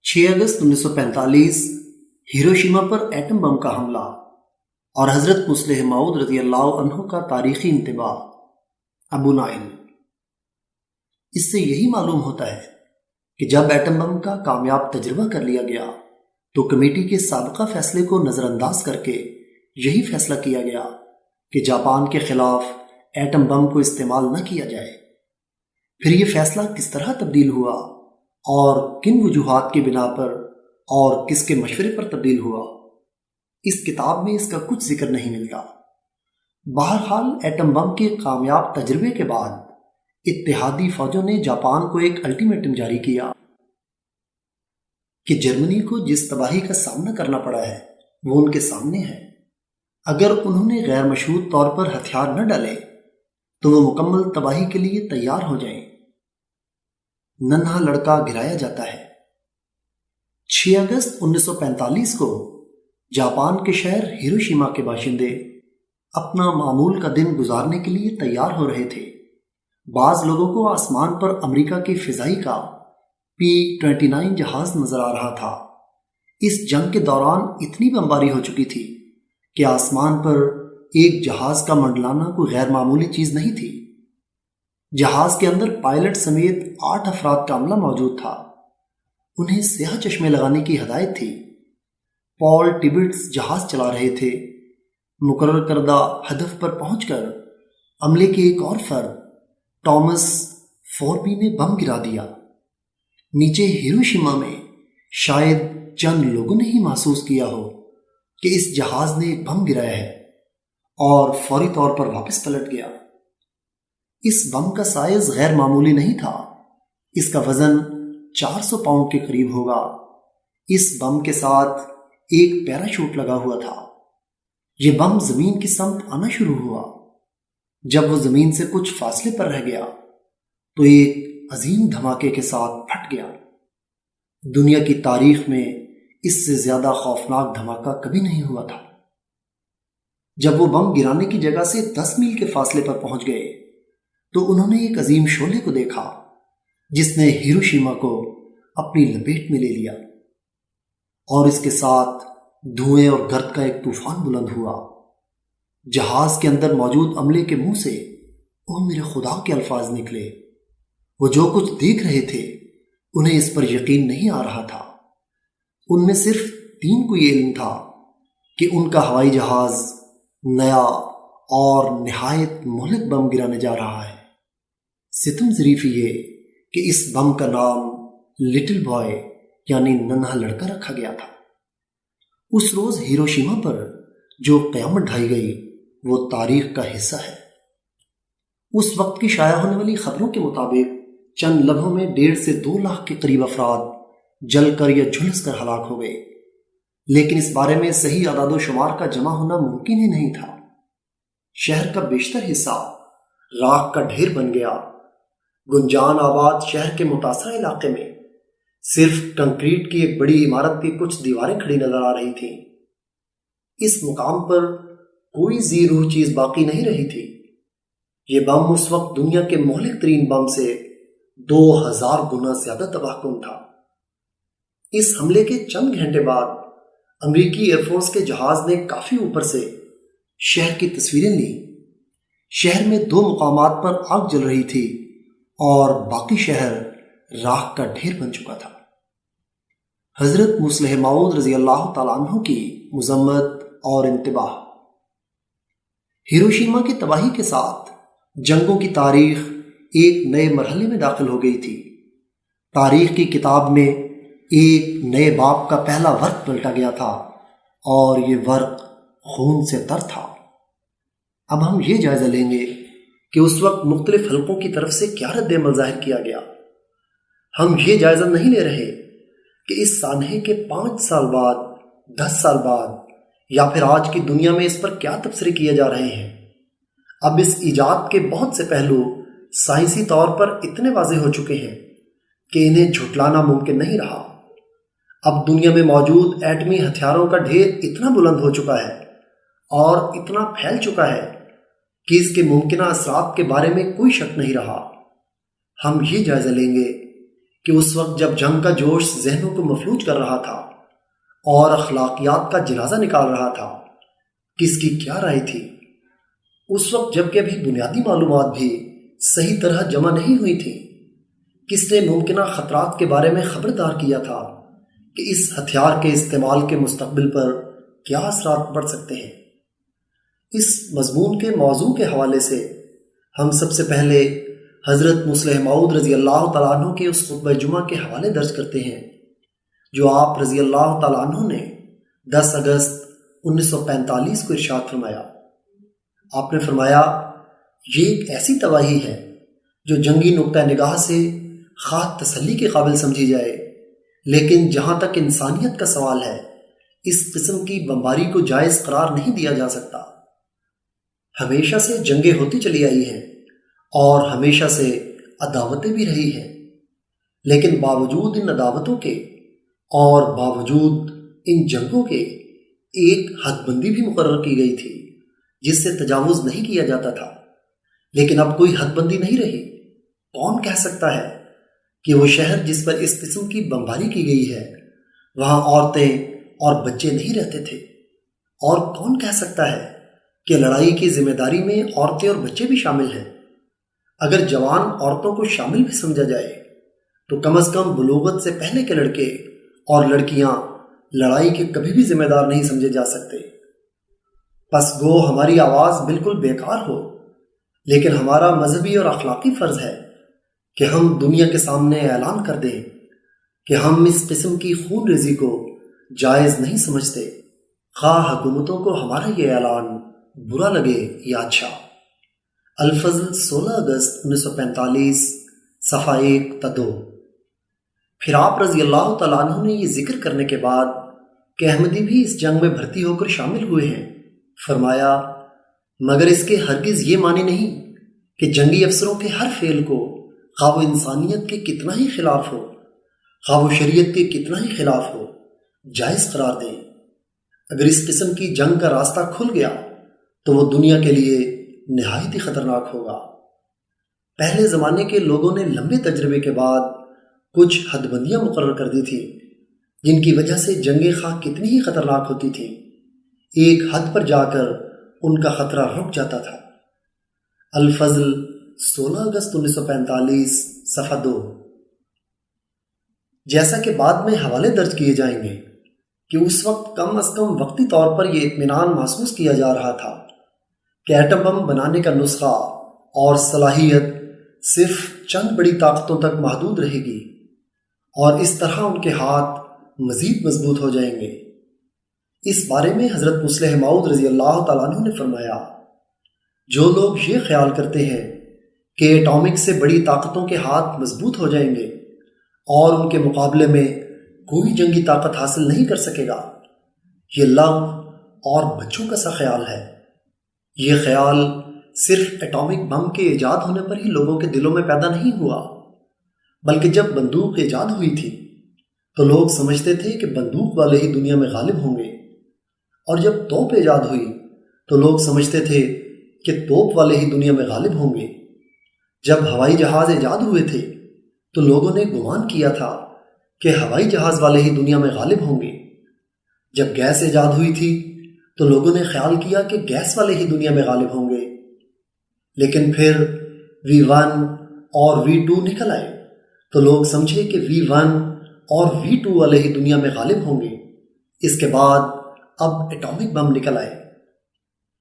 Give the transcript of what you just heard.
6 اگست 1945 Hiroshima پر atom bomb کا حملہ اور حضرت مسلح موعود رضی اللہ عنہ کا تاریخی انتباہ۔ ابو نائل۔ اس سے یہی معلوم ہوتا ہے کہ جب ایٹم بم کا کامیاب تجربہ کر لیا گیا تو کمیٹی کے سابقہ فیصلے کو نظر انداز کر کے یہی فیصلہ کیا گیا کہ جاپان کے خلاف ایٹم بم کو استعمال نہ کیا جائے۔ پھر یہ فیصلہ کس طرح تبدیل ہوا اور کن وجوہات کی بنا پر اور کس کے مشورے پر تبدیل ہوا، اس کتاب میں اس کا کچھ ذکر نہیں ملتا۔ بہرحال ایٹم بم کے کامیاب تجربے کے بعد اتحادی فوجوں نے جاپان کو ایک الٹیمیٹم جاری کیا کہ جرمنی کو جس تباہی کا سامنا کرنا پڑا ہے وہ ان کے سامنے ہے۔ اگر انہوں نے غیر مشروط طور پر ہتھیار نہ ڈالے تو وہ مکمل تباہی کے لیے تیار ہو جائیں۔ ننھا لڑکا گرایا جاتا ہے۔ 6 اگست 1945 کو جاپان کے شہر ہیروشیما کے باشندے اپنا معمول کا دن گزارنے کے لیے تیار ہو رہے تھے۔ بعض لوگوں کو آسمان پر امریکہ کے فضائی کا P-29 جہاز نظر آ رہا تھا۔ اس جنگ کے دوران اتنی بمباری ہو چکی تھی کہ آسمان پر ایک جہاز کا منڈلانا کوئی غیر معمولی چیز نہیں تھی۔ جہاز کے اندر پائلٹ سمیت 8 افراد کا عملہ موجود تھا۔ انہیں سیاہ چشمے لگانے کی ہدایت تھی۔ پال ٹبٹس جہاز چلا رہے تھے۔ مقرر کردہ ہدف پر پہنچ کر عملے کے ایک اور فرد ٹامس فوربی نے بم گرا دیا۔ نیچے ہیروشیما میں شاید چند لوگوں نے ہی محسوس کیا ہو کہ اس جہاز نے ایک بم گرایا ہے اور فوری طور پر واپس پلٹ گیا۔ اس بم کا سائز غیر معمولی نہیں تھا۔ اس کا وزن 400 پاؤنڈ کے قریب ہوگا۔ اس بم کے ساتھ ایک پیراشوٹ لگا ہوا تھا۔ یہ بم زمین کی سمت آنا شروع ہوا۔ جب وہ زمین سے کچھ فاصلے پر رہ گیا تو ایک عظیم دھماکے کے ساتھ پھٹ گیا۔ دنیا کی تاریخ میں اس سے زیادہ خوفناک دھماکہ کبھی نہیں ہوا تھا۔ جب وہ بم گرانے کی جگہ سے 10 میل کے فاصلے پر پہنچ گئے تو انہوں نے ایک عظیم شعلے کو دیکھا جس نے ہیروشیما کو اپنی لپیٹ میں لے لیا، اور اس کے ساتھ دھوئیں اور گرد کا ایک طوفان بلند ہوا۔ جہاز کے اندر موجود عملے کے منہ سے اوہ میرے خدا کے الفاظ نکلے۔ وہ جو کچھ دیکھ رہے تھے انہیں اس پر یقین نہیں آ رہا تھا۔ ان میں صرف 3 کو یہ علم تھا کہ ان کا ہوائی جہاز نیا اور نہایت مہلک بم گرانے جا رہا ہے۔ ستم ظریف یہ کہ اس بم کا نام لٹل بوائے یعنی ننھا لڑکا رکھا گیا تھا۔ اس روز ہیروشیما پر جو قیامت ڈھائی گئی وہ تاریخ کا حصہ ہے۔ اس وقت کی شائع ہونے والی خبروں کے مطابق چند لمحوں میں 1.5 سے 2 لاکھ کے قریب افراد جل کر یا جھلس کر ہلاک ہو گئے، لیکن اس بارے میں صحیح اعداد و شمار کا جمع ہونا ممکن ہی نہیں تھا۔ شہر کا بیشتر حصہ راکھ کا ڈھیر بن گیا۔ گنجان آباد شہر کے متاثرہ علاقے میں صرف کنکریٹ کی ایک بڑی عمارت کی کچھ دیواریں کھڑی نظر آ رہی تھیں۔ اس مقام پر کوئی ذی روح چیز باقی نہیں رہی تھی۔ یہ بم اس وقت دنیا کے مہلک ترین بم سے 2000 گنا زیادہ تباہ کن تھا۔ اس حملے کے چند گھنٹے بعد امریکی ایئر فورس کے جہاز نے کافی اوپر سے شہر کی تصویریں لیں۔ شہر میں 2 مقامات پر آگ جل رہی تھی اور باقی شہر راکھ کا ڈھیر بن چکا تھا۔ حضرت مسلح موعود رضی اللہ تعالیٰ عنہ کی مذمت اور انتباہ۔ ہیروشیما کی تباہی کے ساتھ جنگوں کی تاریخ ایک نئے مرحلے میں داخل ہو گئی تھی۔ تاریخ کی کتاب میں ایک نئے باب کا پہلا ورق پلٹا گیا تھا اور یہ ورق خون سے تر تھا۔ اب ہم یہ جائزہ لیں گے کہ اس وقت مختلف حلقوں کی طرف سے کیا رد عمل ظاہر کیا گیا۔ ہم یہ جائزہ نہیں لے رہے کہ اس سانحے کے 5 سال بعد، 10 سال بعد یا پھر آج کی دنیا میں اس پر کیا تبصرے کیے جا رہے ہیں۔ اب اس ایجاد کے بہت سے پہلو سائنسی طور پر اتنے واضح ہو چکے ہیں کہ انہیں جھٹلانا ممکن نہیں رہا۔ اب دنیا میں موجود ایٹمی ہتھیاروں کا ڈھیر اتنا بلند ہو چکا ہے اور اتنا پھیل چکا ہے کہ اس کے ممکنہ اثرات کے بارے میں کوئی شک نہیں رہا۔ ہم یہ جائزہ لیں گے کہ اس وقت جب جنگ کا جوش ذہنوں کو مفلوج کر رہا تھا اور اخلاقیات کا جنازہ نکال رہا تھا، کس کی کیا رائے تھی؟ اس وقت جب کہ ابھی بنیادی معلومات بھی صحیح طرح جمع نہیں ہوئی تھی، کس نے ممکنہ خطرات کے بارے میں خبردار کیا تھا کہ اس ہتھیار کے استعمال کے مستقبل پر کیا اثرات پڑ سکتے ہیں؟ اس مضمون کے موضوع کے حوالے سے ہم سب سے پہلے حضرت مصلح موعود رضی اللہ تعالیٰ عنہ کے اس خطبہ جمعہ کے حوالے درج کرتے ہیں جو آپ رضی اللہ تعالیٰ عنہ نے 10 اگست 1945 کو ارشاد فرمایا۔ آپ نے فرمایا، یہ ایک ایسی تباہی ہے جو جنگی نقطہ نگاہ سے خواہ تسلی کے قابل سمجھی جائے، لیکن جہاں تک انسانیت کا سوال ہے اس قسم کی بمباری کو جائز قرار نہیں دیا جا سکتا۔ ہمیشہ سے جنگیں ہوتی چلی آئی ہیں اور ہمیشہ سے عداوتیں بھی رہی ہیں، لیکن باوجود ان عداوتوں کے اور باوجود ان جنگوں کے ایک حد بندی بھی مقرر کی گئی تھی جس سے تجاوز نہیں کیا جاتا تھا، لیکن اب کوئی حد بندی نہیں رہی۔ کون کہہ سکتا ہے کہ وہ شہر جس پر اس قسم کی بمباری کی گئی ہے وہاں عورتیں اور بچے نہیں رہتے تھے؟ اور کون کہہ سکتا ہے کہ لڑائی کی ذمہ داری میں عورتیں اور بچے بھی شامل ہیں؟ اگر جوان عورتوں کو شامل بھی سمجھا جائے تو کم از کم بلوغت سے پہلے کے لڑکے اور لڑکیاں لڑائی کے کبھی بھی ذمہ دار نہیں سمجھے جا سکتے۔ پس گو ہماری آواز بالکل بیکار ہو، لیکن ہمارا مذہبی اور اخلاقی فرض ہے کہ ہم دنیا کے سامنے اعلان کر دیں کہ ہم اس قسم کی خون ریزی کو جائز نہیں سمجھتے، خواہ حکومتوں کو ہمارا یہ اعلان برا لگے یا اچھا۔ الفضل 16 اگست 1945 صفحہ 1 تا 2۔ پھر آپ رضی اللہ تعالیٰ عنہ نے یہ ذکر کرنے کے بعد کہ احمدی بھی اس جنگ میں بھرتی ہو کر شامل ہوئے ہیں فرمایا، مگر اس کے ہرگز یہ معنی نہیں کہ جنگی افسروں کے ہر فعل کو خواہ وہ انسانیت کے کتنا ہی خلاف ہو، خواہ وہ شریعت کے کتنا ہی خلاف ہو، جائز قرار دیں۔ اگر اس قسم کی جنگ کا راستہ کھل گیا تو وہ دنیا کے لیے نہایت ہی خطرناک ہوگا۔ پہلے زمانے کے لوگوں نے لمبے تجربے کے بعد کچھ حد بندیاں مقرر کر دی تھیں جن کی وجہ سے جنگیں خواہ کتنی ہی خطرناک ہوتی تھیں، ایک حد پر جا کر ان کا خطرہ رک جاتا تھا۔ الفضل 16 اگست 1945 صفحہ 2۔ جیسا کہ بعد میں حوالے درج کیے جائیں گے کہ اس وقت کم از کم وقتی طور پر یہ اطمینان محسوس کیا جا رہا تھا کہ ایٹم بم بنانے کا نسخہ اور صلاحیت صرف چند بڑی طاقتوں تک محدود رہے گی اور اس طرح ان کے ہاتھ مزید مضبوط ہو جائیں گے۔ اس بارے میں حضرت مصلح موعود رضی اللہ تعالیٰ عنہ نے فرمایا، جو لوگ یہ خیال کرتے ہیں کہ ایٹامک سے بڑی طاقتوں کے ہاتھ مضبوط ہو جائیں گے اور ان کے مقابلے میں کوئی جنگی طاقت حاصل نہیں کر سکے گا، یہ لغو اور بچوں کا سا خیال ہے۔ یہ خیال صرف ایٹامک بم کے ایجاد ہونے پر ہی لوگوں کے دلوں میں پیدا نہیں ہوا، بلکہ جب بندوق ایجاد ہوئی تھی تو لوگ سمجھتے تھے کہ بندوق والے ہی دنیا میں غالب ہوں گے، اور جب توپ ایجاد ہوئی تو لوگ سمجھتے تھے کہ توپ والے ہی دنیا میں غالب ہوں گے۔ جب ہوائی جہاز ایجاد ہوئے تھے تو لوگوں نے گمان کیا تھا کہ ہوائی جہاز والے ہی دنیا میں غالب ہوں گے۔ جب گیس ایجاد ہوئی تھی تو لوگوں نے خیال کیا کہ گیس والے ہی دنیا میں غالب ہوں گے، لیکن پھر V1 اور V2 نکل آئے تو لوگ سمجھے کہ V1 اور V2 والے ہی دنیا میں غالب ہوں گے۔ اس کے بعد اب ایٹامک بم نکل آئے